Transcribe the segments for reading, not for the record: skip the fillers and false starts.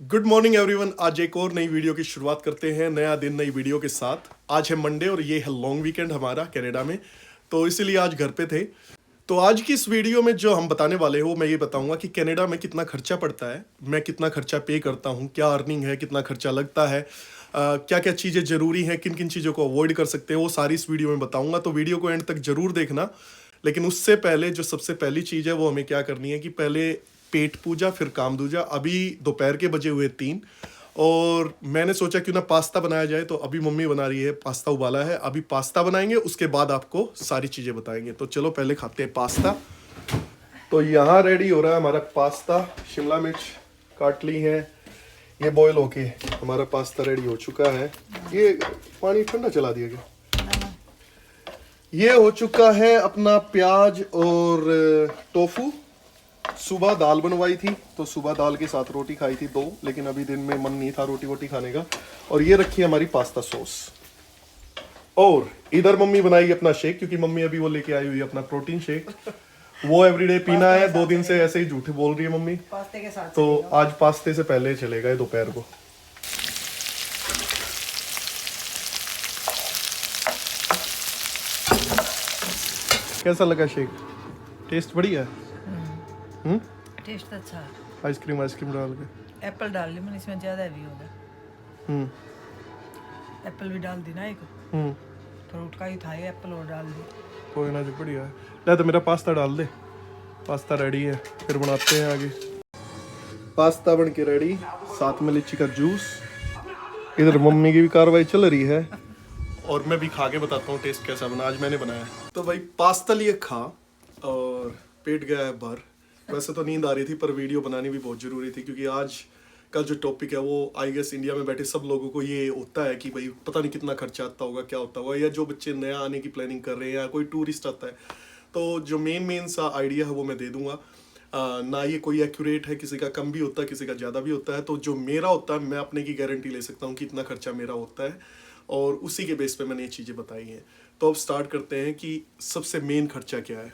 Good morning everyone. आज एक और नई वीडियो की शुरुआत करते हैं, नया दिन नई वीडियो के साथ। आज है मंडे और ये है लॉन्ग वीकेंड हमारा कनाडा में, तो इसीलिए आज घर पे थे। तो आज की इस वीडियो में जो हम बताने वाले हैं वो मैं ये बताऊंगा कि कनाडा में कितना खर्चा पड़ता है, मैं कितना खर्चा पे करता हूँ, क्या अर्निंग है, कितना खर्चा लगता है, क्या क्या चीज़ें ज़रूरी हैं, किन किन चीज़ों को अवॉइड कर सकते हैं, वो सारी इस वीडियो में बताऊंगा। तो वीडियो को एंड तक जरूर देखना। लेकिन उससे पहले जो सबसे पहली चीज़ है वो हमें क्या करनी है कि पहले पेट पूजा फिर काम दूजा। अभी दोपहर के बजे हुए 3 और मैंने सोचा क्यों ना पास्ता बनाया जाए, तो अभी मम्मी बना रही है, पास्ता उबाला है, अभी पास्ता बनाएंगे, उसके बाद आपको सारी चीज़ें बताएंगे। तो चलो पहले खाते हैं पास्ता। तो यहाँ रेडी हो रहा है हमारा पास्ता। शिमला मिर्च काट ली है, ये बॉईल होके हमारा पास्ता रेडी हो चुका है। ये पानी ठंडा चला दिया गया। ये हो चुका है अपना प्याज और टोफू। सुबह दाल बनवाई थी तो सुबह दाल के साथ रोटी खाई थी 2, लेकिन अभी दिन में मन नहीं था रोटी वोटी खाने का। और ये रखी है हमारी पास्ता सॉस। और इधर मम्मी बनाएगी अपना शेक, क्योंकि मम्मी अभी वो लेके आई हुई है अपना प्रोटीन शेक। वो एवरीडे पीना है, 2 दिन से ऐसे ही झूठ बोल रही है मम्मी। पास्ते के साथ तो आज पास्ते से पहले चलेगा ये दोपहर को। कैसा लगा शेक? टेस्ट बढ़िया है। टेस्ट अच्छा है। आइसक्रीम डाल के एप्पल डाल ली मैंने, इसमें ज्यादा हैवी हो गया। एप्पल भी डाल दी ना एक, फ्रूट का ही था ये, एप्पल और डाल दी। कोई ना, जो बढ़िया है। ले तो मेरा पास्ता डाल दे। पास्ता रेडी है, फिर बनाते हैं आगे। पास्ता बन के रेडी, साथ में लीची का जूस। इधर मम्मी की भी कार्रवाई चल रही है और मैं भी खा के बताता हूँ टेस्ट कैसा बना। आज मैंने बनाया। तो भाई पास्ता लिए खा और पेट गया है भर। वैसे तो नींद आ रही थी पर वीडियो बनानी भी बहुत ज़रूरी थी, क्योंकि आज का जो टॉपिक है वो आई गेस इंडिया में बैठे सब लोगों को ये होता है कि भाई पता नहीं कितना खर्चा आता होगा, क्या होता होगा, या जो बच्चे नया आने की प्लानिंग कर रहे हैं या कोई टूरिस्ट आता है। तो जो मेन सा आइडिया है वो मैं दे दूंगा। ना ये कोई एक्यूरेट है, किसी का कम भी होता है, किसी का ज़्यादा भी होता है। तो जो मेरा होता है मैं अपने की गारंटी ले सकता हूँ कि इतना खर्चा मेरा होता है, और उसी के बेस पे मैंने ये चीज़ें बताई हैं। तो अब स्टार्ट करते हैं कि सबसे मेन खर्चा क्या है।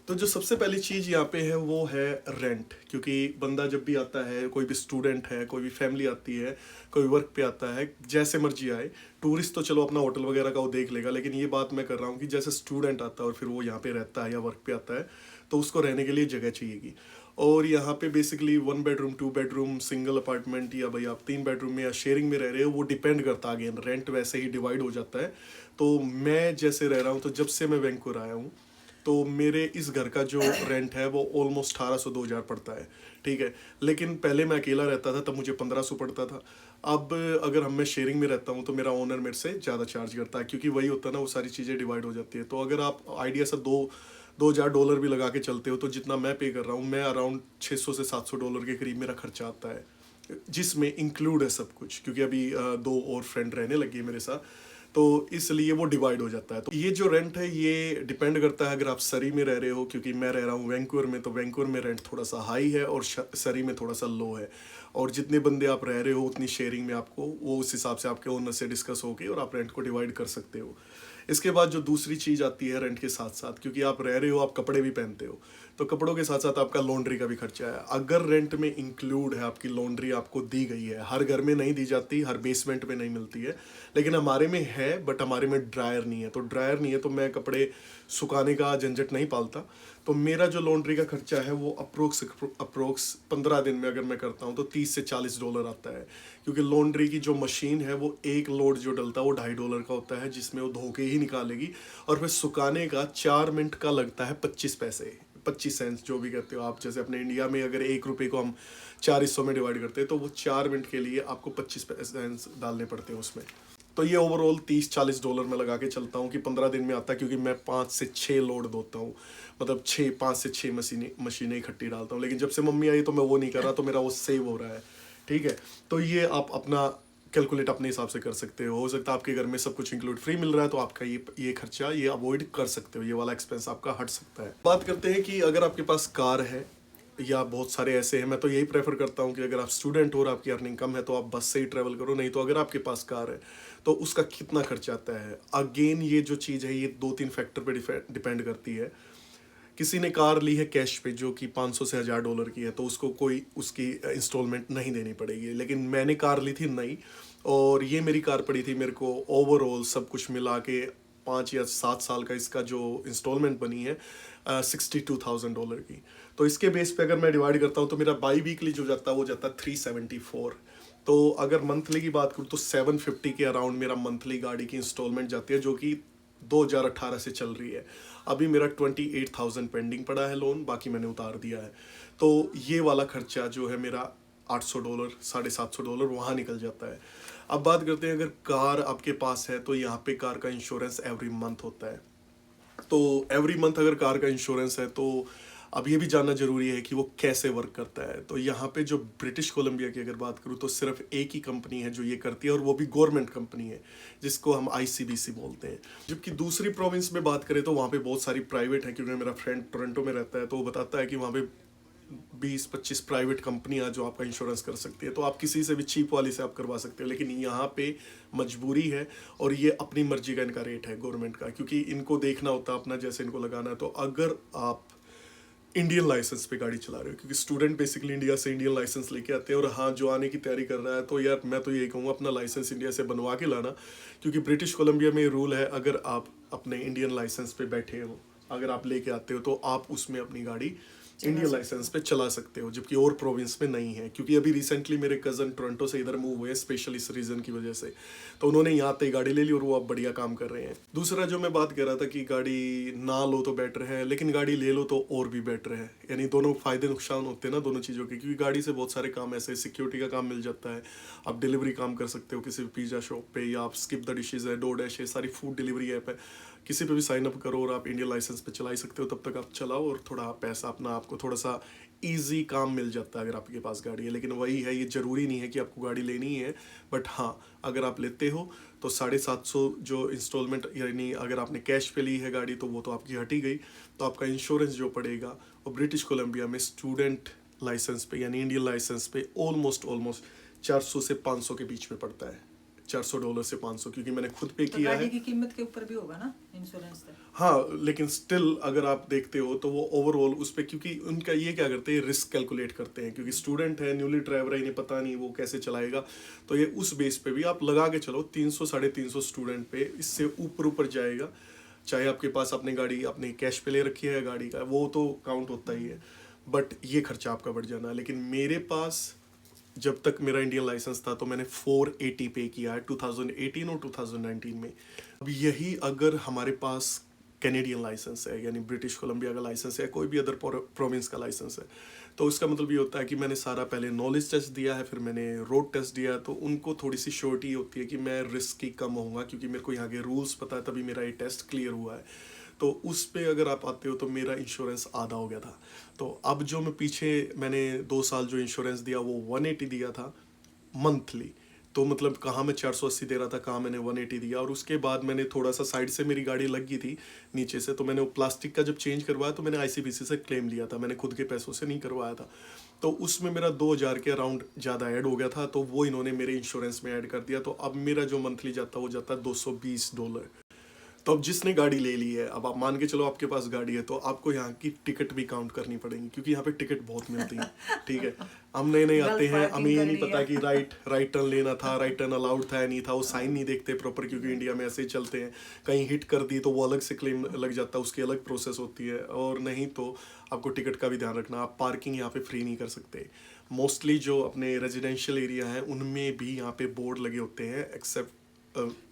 तो जो सबसे पहली चीज़ यहाँ पे है वो है रेंट। क्योंकि बंदा जब भी आता है, कोई भी स्टूडेंट है, कोई भी फैमिली आती है, कोई वर्क पे आता है, जैसे मर्जी आए। टूरिस्ट तो चलो अपना होटल वगैरह का वो देख लेगा, लेकिन ये बात मैं कर रहा हूँ कि जैसे स्टूडेंट आता है और फिर वो यहाँ पे रहता है या वर्क पे आता है, तो उसको रहने के लिए जगह चाहिएगी। और यहाँ पे basically 1 bedroom 2 bedroom single apartment, या भाई आप 3 बेडरूम में या शेयरिंग में रह रहे हो, वो डिपेंड करता है। अगेन रेंट वैसे ही डिवाइड हो जाता है। तो मैं जैसे रह रहा हूँ, तो जब से मैं वैंकूवर आया हूँ, तो मेरे इस घर का जो रेंट है वो ऑलमोस्ट 1800-2000 पड़ता है। ठीक है, लेकिन पहले मैं अकेला रहता था तब मुझे 1500 पड़ता था। अब अगर मैं शेयरिंग में रहता हूँ तो मेरा ओनर मेरे से ज़्यादा चार्ज करता है, क्योंकि वही होता है ना, वो सारी चीज़ें डिवाइड हो जाती है। तो अगर आप आइडिया से $2000 भी लगा के चलते हो, तो जितना मैं पे कर रहा हूँ, मैं अराउंड $600 से $700 के करीब मेरा खर्चा आता है, जिसमें इंक्लूड है सब कुछ। क्योंकि अभी 2 और फ्रेंड रहने लगे मेरे साथ, तो इसलिए वो डिवाइड हो जाता है। तो ये जो रेंट है ये डिपेंड करता है अगर आप सरी में रह रहे हो, क्योंकि मैं रह रहा हूँ वैंकूवर में, तो वैंकूवर में रेंट थोड़ा सा हाई है और सरी में थोड़ा सा लो है। और जितने बंदे आप रह रहे हो उतनी शेयरिंग में आपको वो उस हिसाब से आपके ओनर से डिस्कस होके और आप रेंट को डिवाइड कर सकते हो। इसके बाद जो दूसरी चीज़ आती है रेंट के साथ साथ, क्योंकि आप रह रहे हो, आप कपड़े भी पहनते हो, तो कपड़ों के साथ साथ आपका लॉन्ड्री का भी खर्चा है। अगर रेंट में इंक्लूड है, आपकी लॉन्ड्री आपको दी गई है, हर घर में नहीं दी जाती, हर बेसमेंट में नहीं मिलती है, लेकिन हमारे में है, बट हमारे में ड्रायर नहीं है। तो ड्रायर नहीं है तो मैं कपड़े सुखाने का झंझट नहीं पालता। तो मेरा जो लॉन्ड्री का खर्चा है वो अप्रोक्स 15 दिन में अगर मैं करता हूँ तो $30 से $40 आता है। क्योंकि लॉन्ड्री की जो मशीन है वो एक लोड जो डलता है वो $2.5 का होता है, जिसमें वो धो के ही निकालेगी। और फिर सुखाने का 4 मिनट का लगता है 25 पैसे, 25 सेंट्स, जो भी कहते हो आप। जैसे अपने इंडिया में अगर 1 रुपये को हम 4 हिस्सों में डिवाइड करते हैं, तो वो 4 मिनट के लिए आपको 25 सेंट्स डालने पड़ते हैं उसमें। तो ये ओवरऑल $30-40 में लगा के चलता हूँ कि 15 दिन में आता है, क्योंकि मैं 5 से 6 लोड धोता हूँ, मतलब 5 से 6 मशीनें इकट्ठी डालता हूँ। लेकिन जब से मम्मी आई तो मैं वो नहीं कर रहा, तो मेरा वो सेव हो रहा है। ठीक है, तो ये आप अपना कैलकुलेट अपने हिसाब से कर सकते हो सकता है आपके घर में सब कुछ इंक्लूड फ्री मिल रहा है, तो आपका ये खर्चा ये अवॉइड कर सकते हो, ये वाला एक्सपेंस आपका हट सकता है। बात करते हैं कि अगर आपके पास कार है, या बहुत सारे ऐसे हैं, मैं तो यही प्रेफर करता हूँ कि अगर आप स्टूडेंट हो और आपकी अर्निंग कम है तो आप बस से ही ट्रैवल करो। नहीं तो अगर आपके पास कार है तो उसका कितना खर्चा आता है। अगेन ये जो चीज़ है ये 2-3 फैक्टर पे डिपेंड करती है किसी ने कार ली है कैश पे जो कि 500 से $1000 की है, तो उसको कोई उसकी इंस्टॉलमेंट नहीं देनी पड़ेगी। लेकिन मैंने कार ली थी नई, और ये मेरी कार पड़ी थी मेरे को ओवरऑल सब कुछ मिला के 5 या 7 साल का इसका जो इंस्टॉलमेंट बनी है $62,000 की। तो इसके बेस पे अगर मैं डिवाइड करता हूँ तो मेरा बाई वीकली जो जाता है वो जाता है 374। तो अगर मंथली की बात करूँ तो 750 के अराउंड मेरा मंथली गाड़ी की इंस्टॉलमेंट जाती है, जो कि 2018 से चल रही है। अभी मेरा 28,000 पेंडिंग पड़ा है लोन, बाकी मैंने उतार दिया है। तो ये वाला खर्चा जो है मेरा $800 $750 वहाँ निकल जाता है। अब बात करते हैं, अगर कार आपके पास है तो यहाँ पे कार का इंश्योरेंस एवरी मंथ होता है। तो एवरी मंथ अगर कार का इंश्योरेंस है तो अब ये भी जानना जरूरी है कि वो कैसे वर्क करता है। तो यहाँ पे जो ब्रिटिश कोलंबिया की अगर बात करूँ तो सिर्फ एक ही कंपनी है जो ये करती है, और वो भी गवर्नमेंट कंपनी है जिसको हम ICBC बोलते हैं। जबकि दूसरी प्रोविंस में बात करें तो वहाँ पे बहुत सारी प्राइवेट है, क्योंकि मेरा फ्रेंड टोरंटो में रहता है तो वो बताता है कि वहाँ पे 20-25 प्राइवेट कंपनियां जो आपका इंश्योरेंस कर सकती है। तो आप किसी से भी चीप वाली से आप करवा सकते हो, लेकिन यहाँ पे मजबूरी है और ये अपनी मर्जी का इनका रेट है गवर्नमेंट का, क्योंकि इनको देखना होता है अपना जैसे इनको लगाना है। तो अगर आप इंडियन लाइसेंस पे गाड़ी चला रहे हो, क्योंकि स्टूडेंट बेसिकली इंडिया से इंडियन लाइसेंस लेके आते हैं, और हाँ जो आने की तैयारी कर रहा है तो यार मैं तो यही कहूँगा अपना लाइसेंस इंडिया से बनवा के लाना, क्योंकि ब्रिटिश कोलंबिया में ये रूल है अगर आप अपने इंडियन लाइसेंस पे बैठे हो, अगर आप लेके आते हो तो आप उसमें अपनी गाड़ी इंडियन लाइसेंस पे चला सकते हो, जबकि और प्रोविंस में नहीं है। क्योंकि अभी रिसेंटली मेरे कजन टोरंटो से इधर मूव हुए स्पेशल इस रीजन की वजह से, तो उन्होंने यहाँ पे गाड़ी ले ली और वो अब बढ़िया काम कर रहे हैं। दूसरा जो मैं बात कर रहा था कि गाड़ी ना लो तो बेटर है, लेकिन गाड़ी ले लो तो और भी बेटर है। यानी दोनों फायदे नुकसान होते हैं ना दोनों चीज़ों के, क्योंकि गाड़ी से बहुत सारे काम ऐसे सिक्योरिटी का काम मिल जाता है, आप डिलीवरी काम कर सकते हो किसी भी पिज्जा शॉप पे, या आप स्किप द डिशेज है, डोरडैश है, सारी फूड डिलीवरी ऐप है, किसी पे भी साइन अप करो और आप इंडियन लाइसेंस पे चला ही सकते हो। तब तक आप चलाओ और थोड़ा पैसा अपना आपको थोड़ा सा इजी काम मिल जाता है अगर आपके पास गाड़ी है। लेकिन वही है, ये ज़रूरी नहीं है कि आपको गाड़ी लेनी ही है, बट हाँ अगर आप लेते हो तो 750 जो इंस्टॉलमेंट, यानी अगर आपने कैश पे ली है गाड़ी तो वो तो आपकी हट ही गई। तो आपका इंश्योरेंस जो पड़ेगा वो ब्रिटिश कोलंबिया में स्टूडेंट लाइसेंस पे यानी इंडियन लाइसेंस पे ऑलमोस्ट 400 से 500 के बीच में पड़ता है, $400 से 500, क्योंकि मैंने खुद पे तो किया गाड़ी है। की कीमत के ऊपर भी होगा ना इंश्योरेंस तो। हाँ लेकिन स्टिल अगर आप देखते हो तो वो ओवरऑल उस पर, क्योंकि उनका ये क्या करते हैं रिस्क कैलकुलेट करते हैं, क्योंकि स्टूडेंट है, न्यूली ड्राइवर है, इन्हें पता नहीं वो कैसे चलाएगा। तो ये उस बेस पे भी आप लगा के चलो 300-350 स्टूडेंट पे, इससे ऊपर जाएगा। चाहे आपके पास अपनी गाड़ी अपने कैश पे ले रखी है गाड़ी का, वो तो काउंट होता ही है, बट ये खर्चा आपका बढ़ जाना। लेकिन मेरे पास जब तक मेरा इंडियन लाइसेंस था तो मैंने 480 पे किया है 2018 और 2019 में। अब यही अगर हमारे पास कैनेडियन लाइसेंस है यानी ब्रिटिश कोलंबिया का लाइसेंस है, कोई भी अदर प्रोविंस का लाइसेंस है, तो उसका मतलब ये होता है कि मैंने सारा पहले नॉलेज टेस्ट दिया है, फिर मैंने रोड टेस्ट दिया है, तो उनको थोड़ी सी श्योरिटी होती है कि मैं रिस्क ही कम होऊंगा, क्योंकि मेरे को यहाँ के रूल्स पता है, तभी मेरा ये टेस्ट क्लियर हुआ है। तो उस पे अगर आप आते हो तो मेरा इंश्योरेंस आधा हो गया था। तो अब जो मैं पीछे मैंने 2 साल जो इंश्योरेंस दिया वो 180 दिया था मंथली। तो मतलब कहाँ मैं 480 दे रहा था, कहाँ मैंने 180 दिया। और उसके बाद मैंने थोड़ा सा साइड से मेरी गाड़ी लग गई थी नीचे से, तो मैंने वो प्लास्टिक का जब चेंज करवाया तो मैंने ICBC से क्लेम लिया था, मैंने खुद के पैसों से नहीं करवाया था। तो उसमें मेरा 2000 के अराउंड ज़्यादा ऐड हो गया था, तो वो इन्होंने मेरे इंश्योरेंस में ऐड कर दिया। तो अब मेरा जो मंथली जाता वो जाता है $220। तो अब जिसने गाड़ी ले ली है, अब आप मान के चलो आपके पास गाड़ी है, तो आपको यहाँ की टिकट भी काउंट करनी पड़ेगी, क्योंकि यहाँ पे टिकट बहुत मिलती है। ठीक है, हम नए नए आते हैं, हमें ये नहीं पता कि राइट टर्न लेना था, राइट टर्न अलाउड था या नहीं था, वो साइन नहीं देखते प्रॉपर, क्योंकि इंडिया में ऐसे ही चलते हैं। कहीं हिट कर दी तो वो अलग से क्लेम लग जाता है, उसकी अलग प्रोसेस होती है। और नहीं तो आपको टिकट का भी ध्यान रखना, आप पार्किंग यहाँ पे फ्री नहीं कर सकते। मोस्टली जो अपने रेजिडेंशियल एरिया है उनमें भी यहाँ पे बोर्ड लगे होते हैं, एक्सेप्ट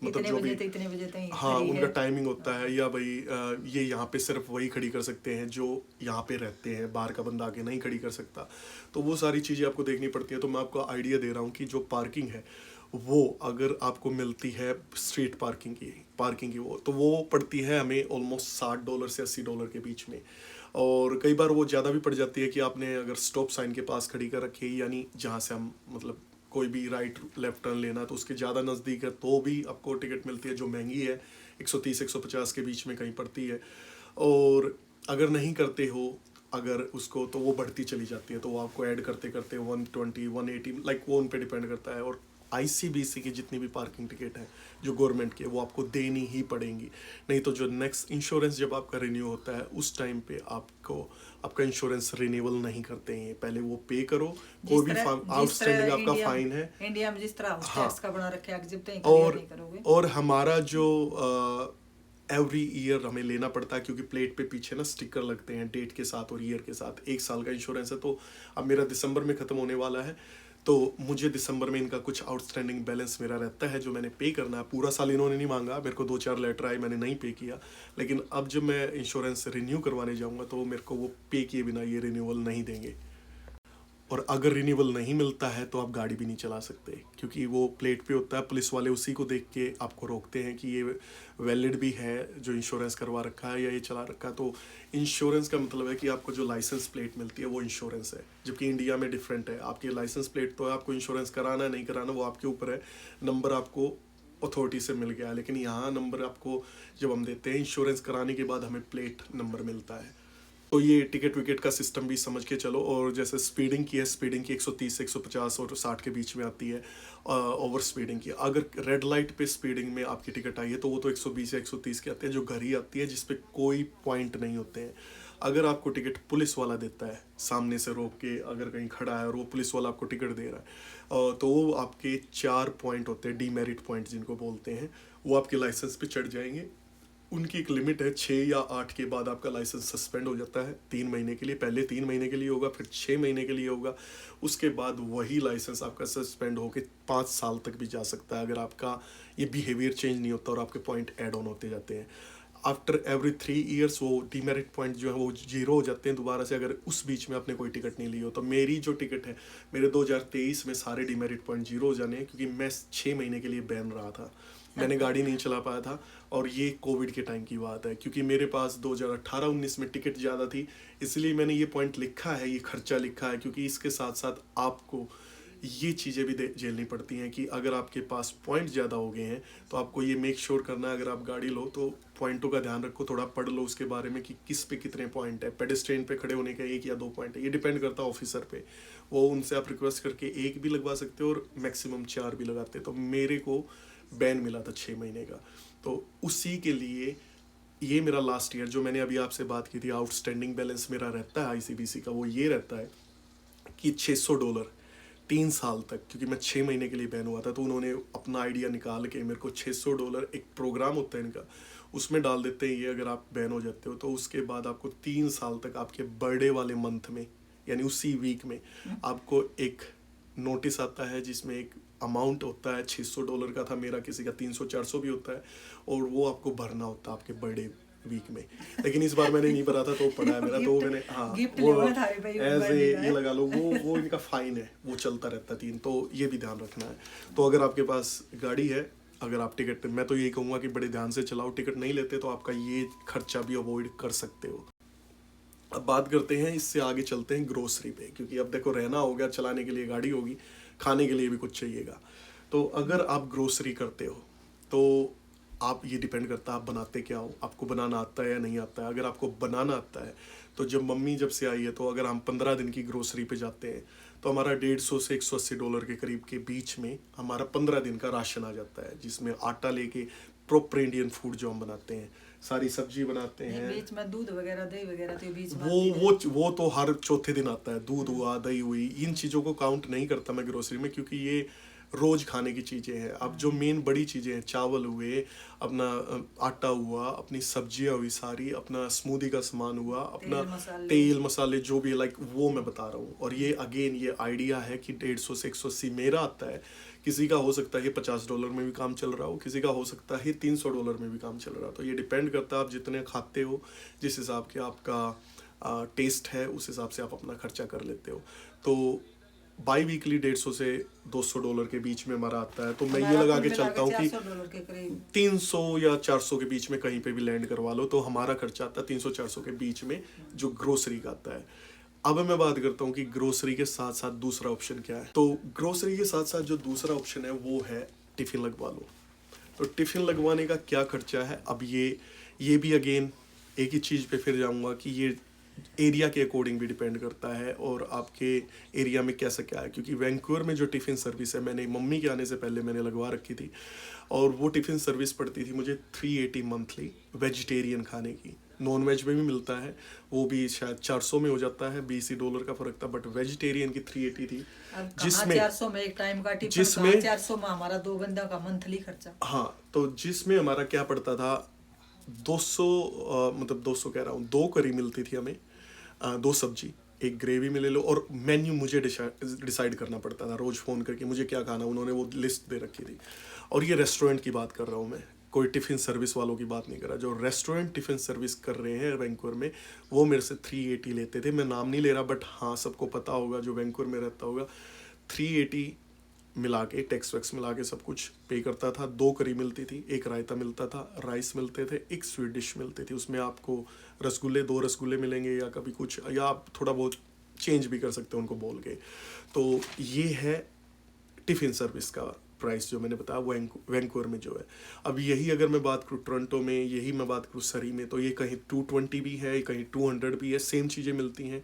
मतलब जो भी इतने बजे तक हाँ उनका टाइमिंग होता है, या भाई ये यहाँ पे सिर्फ वही खड़ी कर सकते हैं जो यहाँ पे रहते हैं, बाहर का बंदा आके नहीं खड़ी कर सकता। तो वो सारी चीज़ें आपको देखनी पड़ती है। तो मैं आपको आइडिया दे रहा हूँ कि जो पार्किंग है वो अगर आपको मिलती है स्ट्रीट पार्किंग की वो, तो वो पड़ती है हमें ऑलमोस्ट $60 से $80 के बीच में। और कई बार वो ज़्यादा भी पड़ जाती है कि आपने अगर स्टॉप साइन के पास खड़ी कर रखी है, यानी जहाँ से हम मतलब कोई भी राइट लेफ्ट टर्न लेना तो उसके ज़्यादा नज़दीक है, तो भी आपको टिकट मिलती है जो महंगी है, 130-150 के बीच में कहीं पड़ती है। और अगर नहीं करते हो अगर उसको, तो वो बढ़ती चली जाती है, तो वो आपको ऐड करते करते 120 180 लाइक वो उन पे डिपेंड करता है। और ICBC की जितनी भी पार्किंग टिकट है जो गवर्नमेंट की है वो आपको देनी ही पड़ेंगी। नहीं तो जो नेक्स्ट इंश्योरेंस जब आपका रिन्यू होता है उस टाइम पे आपको आपका इंश्योरेंस रिन्यूअल नहीं करते हैं, पहले वो पे करो। कोई भी आउटस्टैंडिंग आपका फाइन है इंडिया में जिस तरह हाउस टैक्स का बना रखा है, एग्जिट नहीं करोगे। और हमारा जो एवरी ईयर हमें लेना पड़ता है, क्योंकि प्लेट पे पीछे ना स्टिकर लगते हैं डेट के साथ और ईयर के साथ। 1 साल का इंश्योरेंस है, तो अब मेरा दिसंबर में ख़त्म होने वाला है, तो मुझे दिसंबर में इनका कुछ आउटस्टैंडिंग बैलेंस मेरा रहता है जो मैंने पे करना है। पूरा साल इन्होंने नहीं मांगा, मेरे को 2-4 लेटर आए, मैंने नहीं पे किया। लेकिन अब जब मैं इंश्योरेंस रिन्यू करवाने जाऊँगा तो मेरे को वो पे किए बिना ये रिन्यूअल नहीं देंगे। और अगर रिन्यूअल नहीं मिलता है तो आप गाड़ी भी नहीं चला सकते, क्योंकि वो प्लेट पे होता है। पुलिस वाले उसी को देख के आपको रोकते हैं कि ये वैलिड भी है जो इंश्योरेंस करवा रखा है या ये चला रखा है। तो इंश्योरेंस का मतलब है कि आपको जो लाइसेंस प्लेट मिलती है वो इंश्योरेंस है, जबकि इंडिया में डिफरेंट है। आपकी लाइसेंस प्लेट तो है, आपको इंश्योरेंस कराना है नहीं कराना वो आपके ऊपर है। नंबर आपको अथॉरिटी से मिल गया है, लेकिन यहाँ नंबर आपको जब हम देते हैं इंश्योरेंस कराने के बाद हमें प्लेट नंबर मिलता है। तो ये टिकट विकेट का सिस्टम भी समझ के चलो। और जैसे स्पीडिंग की है, स्पीडिंग की 130 से 150 और 60 के बीच में आती है। ओवर स्पीडिंग की, अगर रेड लाइट पे स्पीडिंग में आपकी टिकट आई है तो वो तो 120 या 130 की आती है, जो घर ही आती है, जिसपे कोई पॉइंट नहीं होते हैं। अगर आपको टिकट पुलिस वाला देता है सामने से रोक के, अगर कहीं खड़ा है और वो पुलिस वाला आपको टिकट दे रहा है, तो वो आपके 4 पॉइंट होते हैं, डीमेरिट पॉइंट जिनको बोलते हैं, वो आपके लाइसेंस पे चढ़ जाएंगे। उनकी एक लिमिट है, 6 या 8 के बाद आपका लाइसेंस सस्पेंड हो जाता है 3 महीने के लिए। पहले 3 महीने के लिए होगा, फिर 6 महीने के लिए होगा, उसके बाद वही लाइसेंस आपका सस्पेंड होकर 5 साल तक भी जा सकता है, अगर आपका ये बिहेवियर चेंज नहीं होता और आपके पॉइंट ऐड ऑन होते जाते हैं। आफ्टर एवरी 3 ईयर्स वो डीमेरिट पॉइंट जो है वो 0 हो जाते हैं दोबारा से, अगर उस बीच में आपने कोई टिकट नहीं ली हो। तो मेरी जो टिकट है, मेरे 2023 में सारे डीमेरिट पॉइंट 0 हो जाने हैं, क्योंकि मैं 6 महीने के लिए बैन रहा था, मैंने गाड़ी नहीं चला पाया था। और ये कोविड के टाइम की बात है, क्योंकि मेरे पास 2018-19 में टिकट ज़्यादा थी, इसलिए मैंने ये पॉइंट लिखा है, ये खर्चा लिखा है, क्योंकि इसके साथ साथ आपको ये चीज़ें भी झेलनी पड़ती हैं कि अगर आपके पास पॉइंट ज़्यादा हो गए हैं तो आपको ये मेक श्योर करना है, अगर आप गाड़ी लो तो पॉइंटों का ध्यान रखो, थोड़ा पढ़ लो उसके बारे में कि किस पे कितने पॉइंट है। पेडेस्ट्रियन पे खड़े होने का 1 या 2 पॉइंट है, ये डिपेंड करता है ऑफिसर पे, वो उनसे आप रिक्वेस्ट करके 1 भी लगवा सकते हो और मैक्सिमम 4 भी लगाते। तो मेरे को बैन मिला था 6 महीने का, तो उसी के लिए ये मेरा लास्ट ईयर जो मैंने अभी आपसे बात की थी, आउटस्टैंडिंग बैलेंस मेरा रहता है ICBC का, वो ये रहता है कि $600 3 साल तक, क्योंकि मैं 6 महीने के लिए बैन हुआ था। तो उन्होंने अपना आइडिया निकाल के मेरे को $600, एक प्रोग्राम होता है इनका, उसमें डाल देते हैं ये, अगर आप बैन हो जाते हो तो उसके बाद आपको 3 साल तक आपके बर्थडे वाले मंथ में, यानी उसी वीक में आपको एक नोटिस आता है जिसमें एक अमाउंट होता है। $600 का था मेरा, किसी का 300-400 भी होता है, और वो आपको भरना होता है आपके बर्थडे वीक में। लेकिन इस बार मैंने नहीं भरा था तो पड़ा है मेरा, तो मैंने वो ऐसे ये लगा लो, वो इनका फाइन है, वो चलता रहता है 3, तो ये भी ध्यान रखना है। तो अगर आपके पास गाड़ी है, अगर आप टिकट, मैं तो यही कहूँगा कि बड़े ध्यान से चलाओ, टिकट नहीं लेते तो आपका ये खर्चा भी अवॉइड कर सकते हो। अब बात करते हैं, इससे आगे चलते हैं ग्रोसरी पे, क्योंकि अब देखो रहना हो गया, चलाने के लिए गाड़ी होगी, खाने के लिए भी कुछ चाहिएगा। तो अगर आप ग्रोसरी करते हो तो आप, ये डिपेंड करता है आप बनाते क्या हो, आपको बनाना आता है या नहीं आता है। अगर आपको बनाना आता है तो जब मम्मी जब से आई है, तो अगर हम 15 दिन की ग्रोसरी पे जाते हैं तो हमारा $150 से $180 के करीब के बीच में हमारा 15 दिन का राशन आ जाता है, जिसमें आटा लेके प्रॉपर इंडियन फूड जो हम बनाते हैं, सारी सब्जी बनाते हैं, बीच में दूध वगैरह दही वगैरह तो बीच में वो तो हर चौथे दिन आता है। दूध हुआ, दही हुई, इन चीज़ों को काउंट नहीं करता मैं ग्रोसरी में, क्योंकि ये रोज खाने की चीज़ें हैं। अब जो मेन बड़ी चीज़ें हैं, चावल हुए, अपना आटा हुआ, अपनी सब्जियां हुई सारी, अपना स्मूदी का सामान हुआ, अपना तेल मसाले जो भी, लाइक वो मैं बता रहा हूँ। और ये अगेन ये आइडिया है कि 150 से 180 मेरा आता है, किसी का हो सकता है $50 में भी काम चल रहा हो, किसी का हो सकता है $300 में भी काम चल रहा हो। तो ये डिपेंड करता है आप जितने खाते हो, जिस हिसाब के आपका टेस्ट है, उस हिसाब से आप अपना खर्चा कर लेते हो। तो बाई वीकली $150 से $200 के बीच में हमारा आता है। तो मैं ये लगा के चलता हूँ कि 300 या 400 के बीच में कहीं पे भी लैंड करवा लो, तो हमारा खर्चा आता है 300-400 के बीच में, जो ग्रोसरी का आता है। अब मैं बात करता हूँ कि ग्रोसरी के साथ साथ दूसरा ऑप्शन क्या है। तो ग्रोसरी के साथ साथ जो दूसरा ऑप्शन है वो है टिफिन लगवा लो। तो टिफिन लगवाने का क्या खर्चा है, अब ये भी अगेन एक ही चीज़ पे फिर जाऊँगा कि ये एरिया के अकॉर्डिंग भी डिपेंड करता है और आपके एरिया में कैसा क्या है, क्योंकि वैंकूवर में जो टिफ़िन सर्विस है, मैंने मम्मी के आने से पहले मैंने लगवा रखी थी, और वो टिफ़िन सर्विस पड़ती थी मुझे 380 मंथली वेजिटेरियन खाने की। नॉन वेज में भी मिलता है, वो भी शायद 400 में हो जाता है, $20 का फ़र्क था, बट वेजिटेरियन की 380 थी। अब जिसमें 400 में एक टाइम का टिफिन, जिसमें 400 में हमारा 2 बंदा का मंथली खर्चा। हाँ, तो जिसमें हमारा क्या पड़ता था, 200 मतलब 200 कह रहा हूँ, 2 करी मिलती थी हमें, 2 सब्जी, एक ग्रेवी में ले लो, और मेन्यू मुझे डिसाइड करना पड़ता था रोज़ फ़ोन करके मुझे क्या खाना, उन्होंने वो लिस्ट दे रखी थी। और ये रेस्टोरेंट की बात कर रहा हूँ मैं, कोई टिफ़िन सर्विस वालों की बात नहीं कर रहा। जो रेस्टोरेंट टिफ़िन सर्विस कर रहे हैं वैंकूवर में, वो मेरे से 380 लेते थे। मैं नाम नहीं ले रहा, बट हाँ सबको पता होगा जो वैंकूवर में रहता होगा। 380 मिला के, टैक्स वैक्स मिला के सब कुछ पे करता था। 2 करी मिलती थी, एक रायता मिलता था, राइस मिलते थे, एक स्वीट डिश मिलती थी। उसमें आपको रसगुल्ले, 2 रसगुल्ले मिलेंगे, या कभी कुछ, या आप थोड़ा बहुत चेंज भी कर सकते हो उनको बोल के। तो ये है टिफ़िन सर्विस का प्राइस जो मैंने बताया वैंकूवर में जो है। अब यही अगर मैं बात करूँ टोरंटो में, यही मैं बात करूँ सरी में, तो ये कहीं 220 भी है, कहीं 200 भी है, सेम चीज़ें मिलती हैं।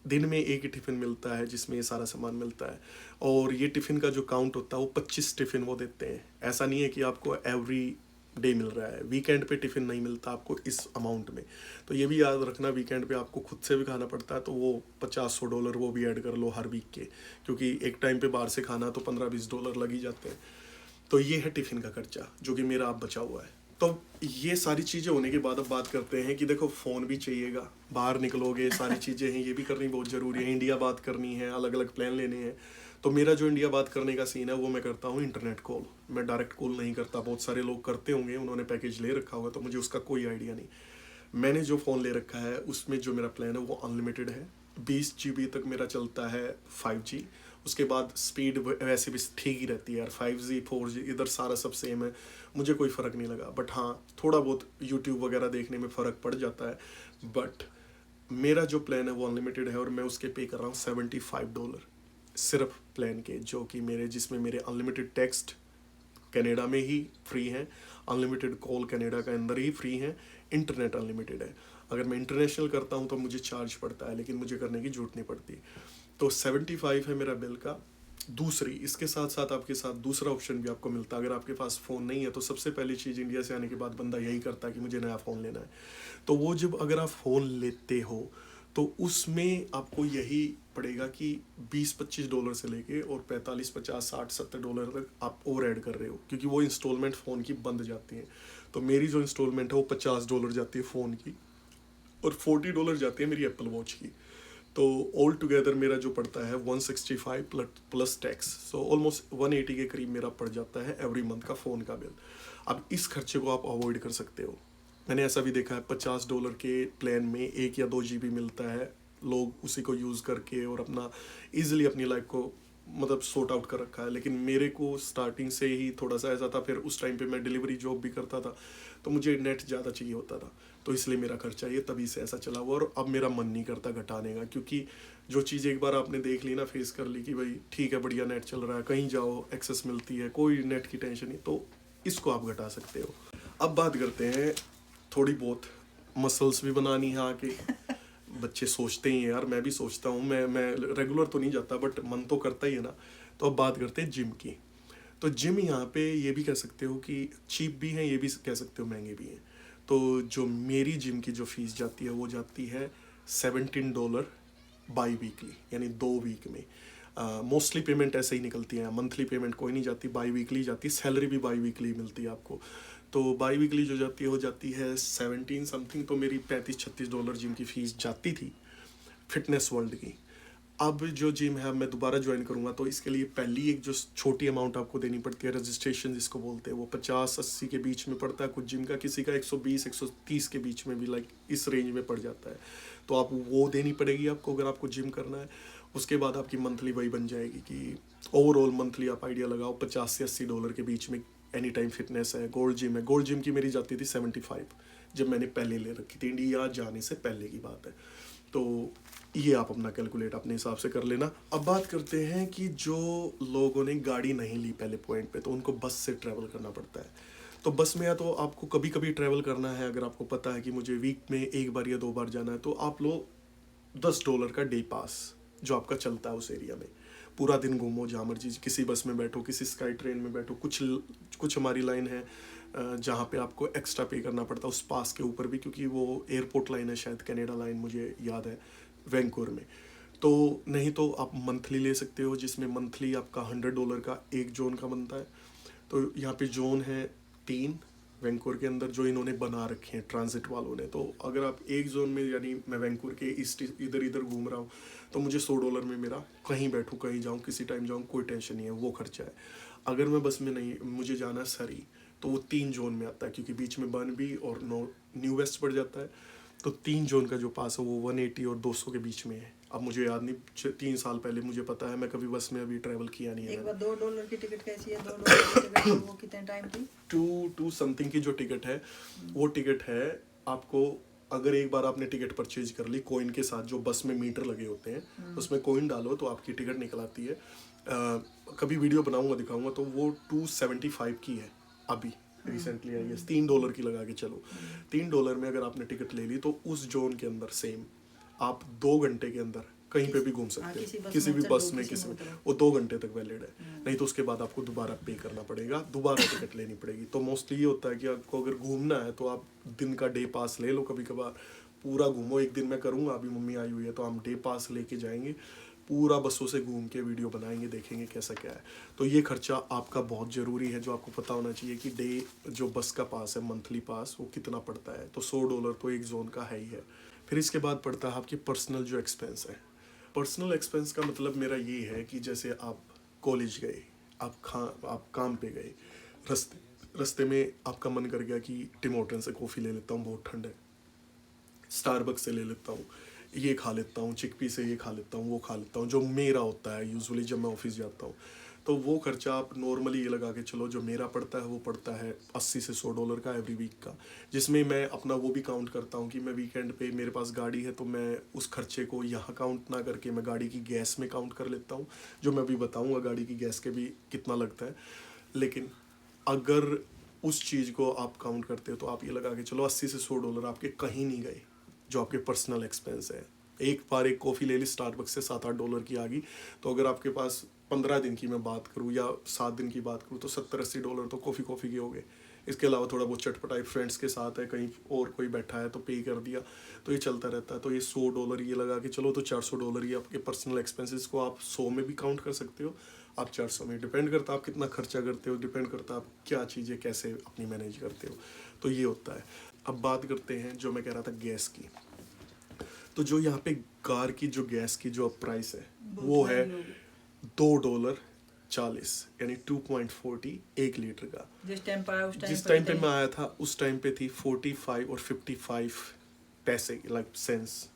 दिन में एक ही टिफ़िन मिलता है जिसमें ये सारा सामान मिलता है, और ये टिफ़िन का जो काउंट होता है वो 25 टिफ़िन वो देते हैं। ऐसा नहीं है कि आपको एवरी डे मिल रहा है, वीकेंड पे टिफ़िन नहीं मिलता आपको इस अमाउंट में। तो ये भी याद रखना, वीकेंड पे आपको खुद से भी खाना पड़ता है, तो वो $50-100 वो भी ऐड कर लो हर वीक के, क्योंकि एक टाइम पे बाहर से खाना तो $15-20 लग ही जाते हैं। तो ये है टिफ़िन का खर्चा जो कि मेरा अब बचा हुआ है। तो ये सारी चीज़ें होने के बाद अब बात करते हैं कि देखो फ़ोन भी चाहिएगा, बाहर निकलोगे, सारी चीज़ें हैं, ये भी करनी बहुत ज़रूरी है, इंडिया बात करनी है, अलग अलग प्लान लेने हैं। तो मेरा जो इंडिया बात करने का सीन है वो मैं करता हूँ इंटरनेट कॉल, मैं डायरेक्ट कॉल नहीं करता। बहुत सारे लोग करते होंगे, उन्होंने पैकेज ले रखा होगा, तो मुझे उसका कोई आइडिया नहीं। मैंने जो फ़ोन ले रखा है उसमें जो मेरा प्लान है वो अनलिमिटेड है। 20 GB तक मेरा चलता है 5G। उसके बाद स्पीड वैसे भी ठीक ही रहती है यार, 5G 4G इधर सारा सब सेम है, मुझे कोई फ़र्क नहीं लगा। बट हाँ, थोड़ा बहुत यूट्यूब वगैरह देखने में फ़र्क पड़ जाता है। बट मेरा जो प्लान है वो अनलिमिटेड है, और मैं उसके पे कर रहा हूँ $75 सिर्फ प्लान के, जो कि मेरे जिसमें मेरे अनलिमिटेड टेक्स्ट कनाडा में ही फ्री है, अनलिमिटेड कॉल कनाडा के अंदर ही फ्री है, इंटरनेट अनलिमिटेड है। अगर मैं इंटरनेशनल करता हूँ तो मुझे चार्ज पड़ता है, लेकिन मुझे करने की जरूरत नहीं पड़ती। तो 75 है मेरा बिल का। दूसरी, इसके साथ साथ आपके साथ दूसरा ऑप्शन भी आपको मिलता है। अगर आपके पास फ़ोन नहीं है तो सबसे पहली चीज़ इंडिया से आने के बाद बंदा यही करता है कि मुझे नया फ़ोन लेना है। तो वो जब अगर आप फ़ोन लेते हो तो उसमें आपको यही पड़ेगा कि $20-25 से लेके और 45-50-60-70 तक आप और ऐड कर रहे हो, क्योंकि वो इंस्टॉलमेंट फ़ोन की बंद जाती हैं। तो मेरी जो इंस्टॉलमेंट है वो $50 जाती है फ़ोन की, और $40 जाती है मेरी एप्पल वॉच की। तो ऑल टुगेदर मेरा जो पड़ता है 165 प्लस टैक्स, सो ऑलमोस्ट 180 के करीब मेरा पड़ जाता है एवरी मंथ का फ़ोन का बिल। अब इस खर्चे को आप अवॉइड कर सकते हो। मैंने ऐसा भी देखा है $50 के प्लान में 1 या 2 GB मिलता है, लोग उसी को यूज़ करके और अपना ईजिली अपनी लाइफ को मतलब सॉर्ट आउट कर रखा है। लेकिन मेरे को स्टार्टिंग से ही थोड़ा सा ऐसा था, फिर उस टाइम पे मैं डिलीवरी जॉब भी करता था, तो मुझे नेट ज़्यादा चाहिए होता था, तो इसलिए मेरा खर्चा ये तभी से ऐसा चला हुआ। और अब मेरा मन नहीं करता घटाने का, क्योंकि जो चीज़ एक बार आपने देख ली ना, फेस कर ली कि भाई ठीक है बढ़िया नेट चल रहा है, कहीं जाओ एक्सेस मिलती है, कोई नेट की टेंशन नहीं, तो इसको आप घटा सकते हो। अब बात करते हैं, थोड़ी बहुत मसल्स भी बनानी है आके। बच्चे सोचते ही हैं यार, मैं भी सोचता हूँ, मैं रेगुलर तो नहीं जाता बट मन तो करता ही है ना। तो अब बात करते हैं जिम की। तो जिम यहाँ पे ये भी कह सकते हो कि चीप भी हैं, ये भी कह सकते हो महंगे भी हैं। तो जो मेरी जिम की जो फीस जाती है वो जाती है $17 बाई वीकली, यानी 2 वीक में। मोस्टली पेमेंट ऐसे ही निकलती है, मंथली पेमेंट कोई नहीं जाती, बाई वीकली जाती है। सैलरी भी बाई वीकली मिलती है आपको। तो बाई वीकली जो जाती है वो जाती है 17 समथिंग। तो मेरी $35-36 जिम की फ़ीस जाती थी फिटनेस वर्ल्ड की। अब जो जिम है मैं दोबारा ज्वाइन करूँगा, तो इसके लिए पहली एक जो छोटी अमाउंट आपको देनी पड़ती है, रजिस्ट्रेशन जिसको बोलते हैं, वो 50-80 के बीच में पड़ता है कुछ जिम का, किसी का 120-130 के बीच में भी, लाइक इस रेंज में पड़ जाता है। तो आप वो देनी पड़ेगी आपको अगर आपको जिम करना है। उसके बाद आपकी मंथली वही बन जाएगी कि ओवरऑल मंथली आप आइडिया लगाओ $50 से $80 के बीच में। एनी टाइम फिटनेस है, गोल्ड जिम है। गोल्ड जिम की मेरी जाती थी 75, जब मैंने पहले ले रखी थी, इंडिया जाने से पहले की बात है। तो ये आप अपना कैलकुलेट अपने हिसाब से कर लेना। अब बात करते हैं कि जो लोगों ने गाड़ी नहीं ली पहले पॉइंट पे, तो उनको बस से ट्रैवल करना पड़ता है। तो बस में या तो आपको कभी कभी ट्रैवल करना है, अगर आपको पता है कि मुझे वीक में 1 बार या 2 बार जाना है, तो आप लोग $10 का डे पास जो आपका चलता है उस एरिया में। पूरा दिन घूमो जहाँ मर्जी, किसी बस में बैठो, किसी स्काई ट्रेन में बैठो। कुछ हमारी लाइन है जहाँ पे आपको एक्स्ट्रा पे करना पड़ता है उस पास के ऊपर भी, क्योंकि वो एयरपोर्ट लाइन है शायद, कनाडा लाइन मुझे याद है, वैंकूवर में। तो नहीं तो आप मंथली ले सकते हो, जिसमें मंथली आपका $100 का एक जोन का बनता है। तो यहाँ पे जोन है 3 वैंकूवर के अंदर जो इन्होंने बना रखे हैं ट्रांजिट वालों ने। तो अगर आप एक जोन में, यानी मैं वैंकूवर के ईस्ट इधर इधर घूम रहा हूँ, तो मुझे $100 में मेरा कहीं बैठूँ कहीं जाऊँ किसी टाइम जाऊँ, कोई टेंशन नहीं है, वो खर्चा है। अगर मैं बस में नहीं, मुझे जाना सरी, तो वो 3 जोन में आता है, क्योंकि बीच में बर्नबी और न्यू वेस्ट पड़ जाता है। तो 3 जोन का जो पास है वो 180 और 200 के बीच में है। अब मुझे याद नहीं, 3 साल पहले मुझे पता है, मैं कभी बस में अभी ट्रैवल किया नहीं है। एक बार $2 की टिकट कैसी है? $2 की टिकट वो कितने टाइम की? 2 समथिंग की जो टिकट है, वो टिकट है आपको, अगर एक बार आपने टिकट परचेज कर ली कॉइन के साथ, जो बस में मीटर लगे होते हैं उसमें कॉइन डालो तो आपकी टिकट निकल आती है। कभी वीडियो बनाऊंगा दिखाऊंगा, तो वो 275 की है अभी रिसेंटली आई है। $3 की लगा के चलो, $3 में अगर आपने टिकट ले ली तो उस जोन के अंदर सेम आप 2 घंटे के अंदर कहीं पे भी घूम सकते हो, किसी भी बस में, किसी में, वो 2 घंटे तक वैलिड है। नहीं तो उसके बाद आपको दोबारा पे करना पड़ेगा, दोबारा टिकट लेनी पड़ेगी। तो मोस्टली ये होता है कि आपको अगर घूमना है तो आप दिन का डे पास ले लो, कभी कभार पूरा घूमो। एक दिन मैं करूँगा, अभी मम्मी आई हुई है तो हम डे पास लेके जाएंगे, पूरा बसों से घूम के वीडियो बनाएंगे, देखेंगे कैसा क्या है। तो ये खर्चा आपका बहुत ज़रूरी है, जो आपको पता होना चाहिए कि डे जो बस का पास है, मंथली पास, वो कितना पड़ता है। तो $100 तो एक जोन का है ही है। फिर इसके बाद पड़ता है आपकी पर्सनल जो एक्सपेंस है। पर्सनल एक्सपेंस का मतलब मेरा ये है कि जैसे आप कॉलेज गए, आप काम पे गए, रास्ते में आपका मन कर गया कि टिम हॉर्टन से कॉफ़ी ले लेता हूँ, बहुत ठंड है, स्टारबक्स से ले लेता हूँ, ये खा लेता हूँ, चिकपी से ये खा लेता हूँ, वो खा लेता हूँ, जो मेरा होता है यूजुअली जब मैं ऑफिस जाता हूँ। तो वो खर्चा आप नॉर्मली ये लगा के चलो, जो मेरा पड़ता है वो पड़ता है $80 से $100 का एवरी वीक का, जिसमें मैं अपना वो भी काउंट करता हूँ कि मैं वीकेंड पे मेरे पास गाड़ी है, तो मैं उस खर्चे को यहाँ काउंट ना करके मैं गाड़ी की गैस में काउंट कर लेता हूँ, जो मैं अभी बताऊँगा गाड़ी की गैस के भी कितना लगता है। लेकिन अगर उस चीज़ को आप काउंट करते हो तो आप ये लगा के चलो $80 से $100 आपके कहीं नहीं गए, जो आपके पर्सनल एक्सपेंस है। एक बार एक कॉफ़ी ले ली स्टारबक्स से $7-8 की आ गई, तो अगर आपके पास 15 दिन की मैं बात करूँ या 7 दिन की बात करूँ तो $70-80 तो कॉफ़ी के हो गए। इसके अलावा थोड़ा बहुत चटपटाई फ्रेंड्स के साथ है, कहीं और कोई बैठा है तो पे कर दिया, तो ये चलता रहता है। तो ये $100 ये लगा के चलो, तो $400 ये आपके पर्सनल एक्सपेंसेस को आप 100 में भी काउंट कर सकते हो, आप 400 में, डिपेंड करता है आप कितना खर्चा करते हो, डिपेंड करता है आप क्या चीज़ें कैसे अपनी मैनेज करते हो। तो ये होता है। अब बात करते हैं जो मैं कह रहा था गैस की। तो जो यहाँ पे कार की जो गैस की जो प्राइस है वो है $2.40, यानी 2.40 1 लीटर का। जिस टाइम पे आया जिस टाइम पे मैं आया था उस टाइम पे थी 45 और 55 पैसे, लाइक सेंस,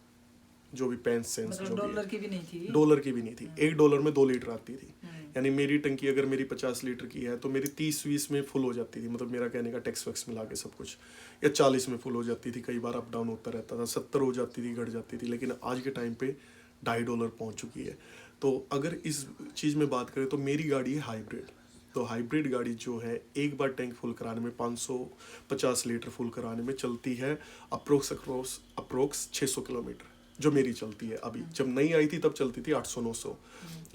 जो भी पेंस सेंस, मतलब जो $1 की भी नहीं थी। $1 की भी नहीं थी। $1 में 2 लीटर आती थी, यानी मेरी टंकी अगर मेरी 50 लीटर की है तो मेरी 30-20 में फुल हो जाती थी, मतलब मेरा कहने का टैक्स वैक्स मिला के सब कुछ, या 40 में फुल हो जाती थी। कई बार अप डाउन होता रहता था, 70 हो जाती थी, घट जाती थी। लेकिन आज के टाइम पे $2.50 पहुंच चुकी है। तो अगर इस चीज़ में बात करें तो मेरी गाड़ी है हाइब्रिड। तो हाइब्रिड गाड़ी जो है एक बार टैंक फुल कराने में 550 लीटर फुल कराने में चलती है अप्रोक्स 600 किलोमीटर, जो मेरी चलती है अभी। जब नई आई थी तब चलती थी 800-900,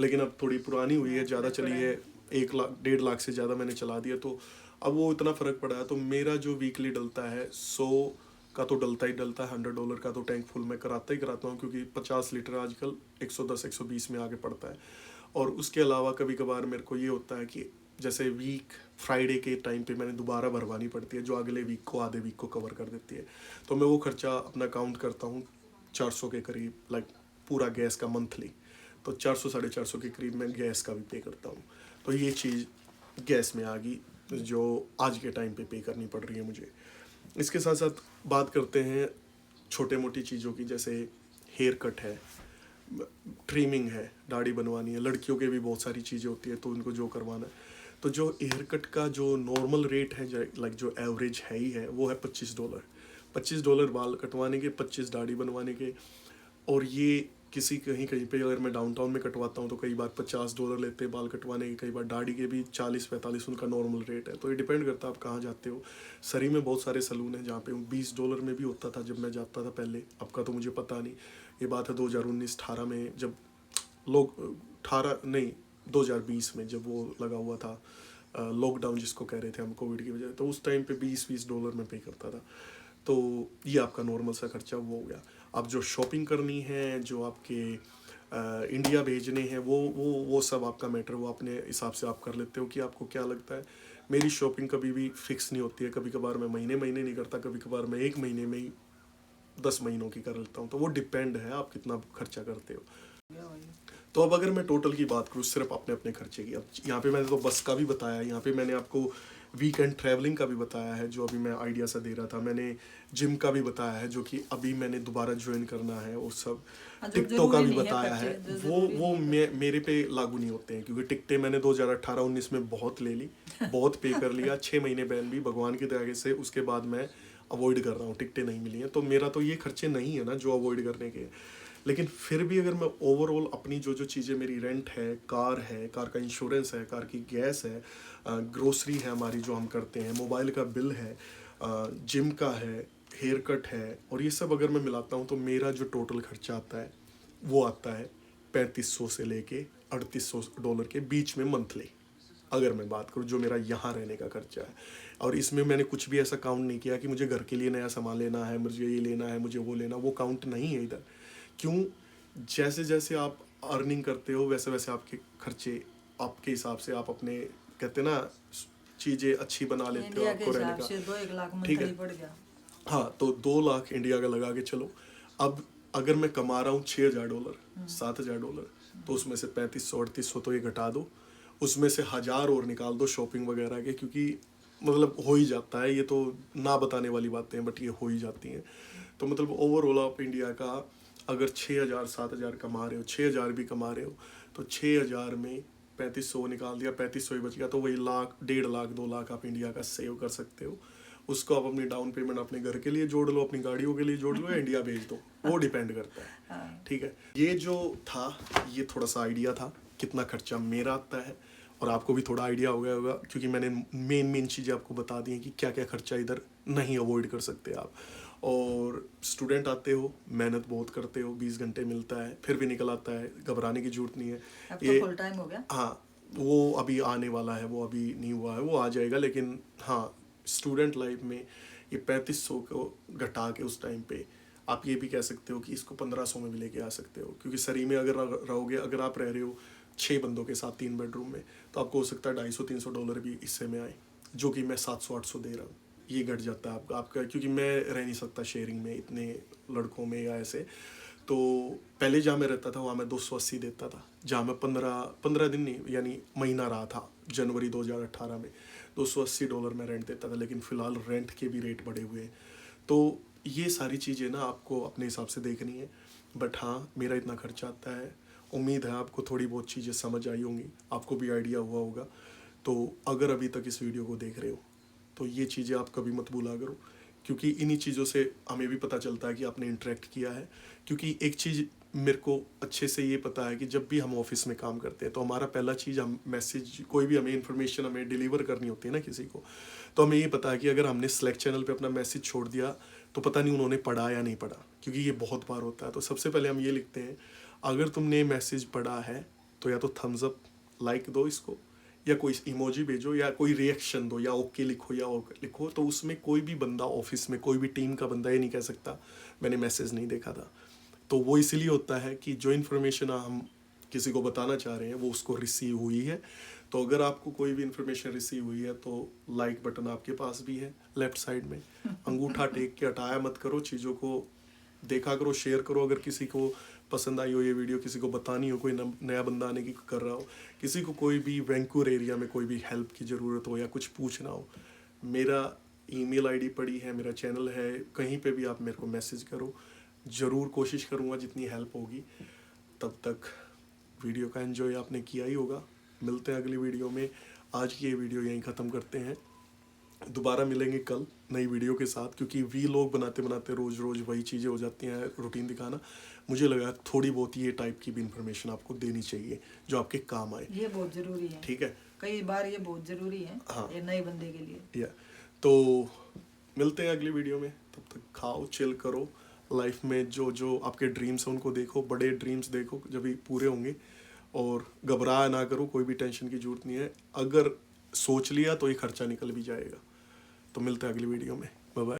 लेकिन अब थोड़ी पुरानी हुई है, ज़्यादा चली है, 1 लाख से ज़्यादा मैंने चला दिया, तो अब वो इतना फ़र्क पड़ा है। तो मेरा जो वीकली डलता है 100 का तो डलता ही डलता है, $100 का तो टैंक फुल मैं कराता ही कराता हूँ, क्योंकि 50 लीटर आजकल 110-120 में आगे पड़ता है। और उसके अलावा कभी कभार मेरे को ये होता है कि जैसे वीक फ्राइडे के टाइम पे मैंने दोबारा भरवानी पड़ती है, जो अगले वीक को आधे वीक को कवर कर देती है। तो मैं वो खर्चा अपना काउंट करता हूँ 400 के करीब, लाइक पूरा गैस का मंथली। तो 400-450 के करीब मैं गैस का भी पे करता हूँ। तो ये चीज़ गैस में आ गई जो आज के टाइम पे करनी पड़ रही है मुझे। इसके साथ साथ बात करते हैं छोटे मोटी चीज़ों की, जैसे हेयर कट है, ट्रिमिंग है, दाढ़ी बनवानी है, लड़कियों के भी बहुत सारी चीज़ें होती है तो उनको जो करवाना है। तो जो हेयर कट का जो नॉर्मल रेट है, लाइक जो एवरेज है ही है, वो है $25 बाल कटवाने के, 25 दाढ़ी बनवाने के। और ये कहीं पे अगर मैं डाउनटाउन में कटवाता हूँ तो कई बार $50 लेते हैं बाल कटवाने के, कई बार दाढ़ी के भी 40-45 उनका नॉर्मल रेट है। तो ये डिपेंड करता है आप कहाँ जाते हो। सरी में बहुत सारे सलून हैं जहाँ पे $20 में भी होता था जब मैं जाता था पहले, अब का तो मुझे पता नहीं। ये बात है 2019-18 में, जब लोग 18 नहीं 2020 में जब वो लगा हुआ था लॉकडाउन जिसको कह रहे थे हम कोविड की वजह, तो उस टाइम पे $20 में पे करता था। तो ये आपका नॉर्मल सा खर्चा वो हो गया। अब जो शॉपिंग करनी है, जो आपके इंडिया भेजने हैं, वो सब आपका मैटर, वो अपने हिसाब से आप कर लेते हो कि आपको क्या लगता है। मेरी शॉपिंग कभी भी फिक्स नहीं होती है, कभी कभार मैं महीने नहीं करता, कभी कभार मैं 1 महीने में ही 10 महीनों की कर लेता हूँ। तो वो डिपेंड है आप कितना खर्चा करते हो। तो अब अगर मैं टोटल की बात करूँ सिर्फ अपने अपने खर्चे की, अब यहाँ पे मैंने तो बस का भी बताया, यहाँ पे मैंने आपको वीकेंड ट्रैवलिंग का भी बताया है जो अभी मैं आइडिया सा दे रहा था, मैंने जिम का भी बताया है जो कि अभी मैंने दोबारा ज्वाइन करना है, और सब टिकटों का भी बताया है। वो मेरे पे लागू नहीं होते हैं, क्योंकि टिकटें मैंने 2018-19 में बहुत ले ली, बहुत पे कर लिया, 6 महीने बैन भी भगवान की दया से, उसके बाद मैं अवॉइड कर रहा हूँ, टिकटें नहीं मिली हैं। तो मेरा तो ये खर्चे नहीं है ना जो अवॉइड करने के। लेकिन फिर भी अगर मैं ओवरऑल अपनी जो चीज़ें, मेरी रेंट है, कार का इंश्योरेंस है, कार की गैस है, ग्रोसरी है हमारी जो हम करते हैं, मोबाइल का बिल है, जिम का है, हेयर कट है, और ये सब अगर मैं मिलाता हूँ तो मेरा जो टोटल खर्चा आता है वो आता है $3500 से लेके $3800 के बीच में मंथली, अगर मैं बात करूँ जो मेरा यहाँ रहने का खर्चा है। और इसमें मैंने कुछ भी ऐसा काउंट नहीं किया कि मुझे घर के लिए नया सामान लेना है, मुझे ये लेना है, मुझे वो लेना, वो काउंट नहीं है इधर। क्यों? जैसे जैसे आप अर्निंग करते हो वैसे वैसे आपके खर्चे आपके हिसाब से आप अपने, कहते ना, चीज़ें अच्छी बना लेते हो आपको रहने का। 2-1 लाख ठीक है, मंथली पड़ गया। हाँ, तो 2 लाख इंडिया का लगा के चलो। अब अगर मैं कमा रहा हूँ $6000, $7000, तो उसमें से 3500-3800 तो ये घटा दो, उसमें से 1000 और निकाल दो शॉपिंग वगैरह के, क्योंकि मतलब हो ही जाता है, ये तो ना बताने वाली बातें हैं बट ये हो ही जाती हैं। तो मतलब ओवरऑल आप इंडिया का अगर 6000-7000 कमा रहे हो, 6000 भी कमा रहे हो, तो 6000 में 3500 निकाल दिया, 3500 ही बच गया, तो वही लाख, 1.5 लाख, 2 लाख आप इंडिया का सेव कर सकते हो। उसको आप अपनी डाउन पेमेंट अपने घर के लिए जोड़ लो, अपनी गाड़ियों के लिए जोड़ लो, या इंडिया भेज दो, वो डिपेंड करता है। ठीक है, ये जो था ये थोड़ा सा आइडिया था कितना खर्चा मेरा आता है, और आपको भी थोड़ा आइडिया हो गया होगा, क्योंकि मैंने मेन चीज़ें आपको बता दी हैं कि क्या क्या खर्चा इधर नहीं अवॉइड कर सकते आप। और स्टूडेंट आते हो, मेहनत बहुत करते हो, 20 घंटे मिलता है, फिर भी निकल आता है, घबराने की जरूरत नहीं है। अब तो फुल टाइम हो गया। हाँ, वो अभी आने वाला है, वो अभी नहीं हुआ है, वो आ जाएगा। लेकिन हाँ, स्टूडेंट लाइफ में ये 3500 को घटा के उस टाइम पे आप ये भी कह सकते हो कि इसको 1500 में भी लेके आ सकते हो, क्योंकि सरी में अगर रहोगे, अगर आप रह रहे हो 6 बंदों के साथ 3 बेडरूम में, तो आपको हो सकता है $250-300 भी इससे में आए, जो कि मैं 700-800 दे रहा हूँ। ये घट जाता है आपका, क्योंकि मैं रह नहीं सकता शेयरिंग में इतने लड़कों में या ऐसे। तो पहले जहाँ मैं रहता था वहाँ मैं 280 देता था, जहाँ मैं 15 दिन नहीं यानी महीना रहा था जनवरी 2018 में, $280 में रेंट देता था। लेकिन फ़िलहाल रेंट के भी रेट बढ़े हुए हैं। तो ये सारी चीज़ें ना आपको अपने हिसाब से देखनी है। बट हाँ, मेरा इतना खर्चा आता है। उम्मीद है आपको थोड़ी बहुत चीज़ें समझ आई होंगी, आपको भी आइडिया हुआ होगा। तो अगर अभी तक इस वीडियो को देख रहे हो तो ये चीज़ें आप कभी मत भूला करो, क्योंकि इन्हीं चीज़ों से हमें भी पता चलता है कि आपने इंटरेक्ट किया है। क्योंकि एक चीज़ मेरे को अच्छे से ये पता है कि जब भी हम ऑफिस में काम करते हैं तो हमारा पहला चीज़, हम मैसेज, कोई भी हमें इन्फॉर्मेशन हमें डिलीवर करनी होती है ना किसी को, तो हमें ये पता है कि अगर हमने स्लैक चैनल पे अपना मैसेज छोड़ दिया तो पता नहीं उन्होंने पढ़ा या नहीं पढ़ा, क्योंकि ये बहुत बार होता है। तो सबसे पहले हम ये लिखते हैं, अगर तुमने मैसेज पढ़ा है तो या तो थम्स अप, लाइक दो इसको, या कोई इमोजी भेजो, या कोई रिएक्शन दो, या ओके लिखो या ओके लिखो। तो उसमें कोई भी बंदा ऑफिस में, कोई भी टीम का बंदा ये नहीं कह सकता मैंने मैसेज नहीं देखा था। तो वो इसलिए होता है कि जो इन्फॉर्मेशन हम किसी को बताना चाह रहे हैं वो उसको रिसीव हुई है। तो अगर आपको कोई भी इन्फॉर्मेशन रिसीव हुई है तो लाइक बटन आपके पास भी है लेफ्ट साइड में, अंगूठा टेक के हटाया मत करो, चीज़ों को देखा करो, शेयर करो। अगर किसी को पसंद आई हो ये वीडियो, किसी को बतानी हो, कोई नया बंदा आने की कर रहा हो, किसी को कोई भी वैंकूवर एरिया में कोई भी हेल्प की ज़रूरत हो या कुछ पूछना हो, मेरा ईमेल आईडी पड़ी है, मेरा चैनल है, कहीं पे भी आप मेरे को मैसेज करो, ज़रूर कोशिश करूँगा जितनी हेल्प होगी। तब तक वीडियो का एंजॉय आपने किया ही होगा। मिलते हैं अगली वीडियो में। आज की ये वीडियो यहीं ख़त्म करते हैं, दोबारा मिलेंगे कल नई वीडियो के साथ, क्योंकि वीलॉग बनाते बनाते रोज़ रोज़ वही चीज़ें हो जाती हैं, रूटीन दिखाना। मुझे लगा थोड़ी बहुत ये टाइप की भी इन्फॉर्मेशन आपको देनी चाहिए जो आपके काम आए। ये बहुत ज़रूरी है। ठीक है, कई बार ये बहुत ज़रूरी है। हाँ, ये नए बंदे के लिए। तो मिलते हैं अगली वीडियो में। तब तक खाओ, चिल करो, लाइफ में जो जो आपके ड्रीम्स हैं उनको देखो, बड़े ड्रीम्स देखो, जब भी पूरे होंगे। और घबरा ना करो, कोई भी टेंशन की जरूरत नहीं है। अगर सोच लिया तो ये खर्चा निकल भी जाएगा। तो मिलते हैं अगली वीडियो में।